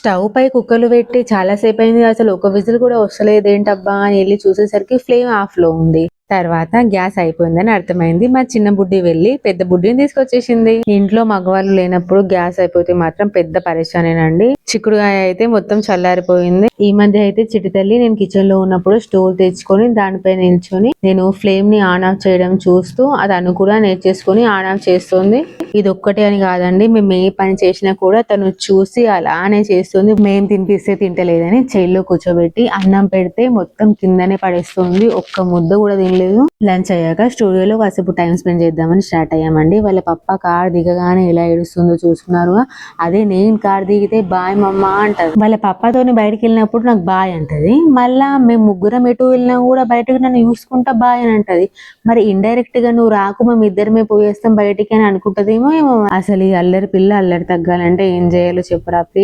Stove పై కుక్కర్లు పెట్టి చాలా సేపు అయింది. అసలు ఒక విజిల్ కూడా వస్తలేదు ఏంటబ్బా అని వెళ్ళి చూసేసరికి ఫ్లేమ్ ఆఫ్ లో ఉంది. తర్వాత గ్యాస్ అయిపోయిందని అర్థమైంది. మా చిన్న బుడ్డి వెళ్ళి పెద్ద బుడ్డిని తీసుకొచ్చేసింది. ఇంట్లో మగవాళ్ళు లేనప్పుడు గ్యాస్ అయిపోతే మాత్రం పెద్ద పరేషానేనండి. చిక్కుడుగాయ అయితే మొత్తం చల్లారిపోయింది. ఈ మధ్య అయితే చిటి తల్లి నేను కిచెన్ లో ఉన్నప్పుడు స్టవ్ తెచ్చుకొని దానిపై నిల్చొని నేను ఫ్లేమ్ ని ఆన్ ఆఫ్ చేయడం చూస్తూ తను కూడా నేర్చేసుకొని ఆన్ ఆఫ్ చేస్తుంది. ఇది ఒక్కటే అని కాదండి, మేము ఏ పని చేసినా కూడా తను చూసి అలానే చేస్తుంది. మేము తినిపిస్తే తింటలేదని చైల్లో కూర్చోబెట్టి అన్నం పెడితే మొత్తం కిందనే పడేస్తుంది. ఒక్క ముద్ద కూడా తినలేదు. లంచ్ అయ్యాక స్టూడియోలో కాసేపు టైం స్పెండ్ చేద్దామని స్టార్ట్ అయ్యామండి. వాళ్ళ పప్ప కార్ దిగగానే ఎలా ఏడుస్తుందో చూసుకున్నారు. అదే నేను కార్ దిగితే బాయ్ మమ్మ అంటది. వాళ్ళ పప్పతోని బయటకు వెళ్ళినప్పుడు నాకు బాయ్ అంటది. మళ్ళా మేము ముగ్గురం ఎటు వెళ్ళినా కూడా బయటకు నన్ను చూసుకుంటా బాయ్ అని అంటది. మరి ఇండైరెక్ట్ గా నువ్వు రాకు మేము ఇద్దరమే పోయేస్తాం బయటికి అని అనుకుంటదేమో ఏమో. అసలు ఈ అల్లరి పిల్ల అల్లరి తగ్గాలంటే ఏం చేయాలో చెప్పురా ప్లీజ్.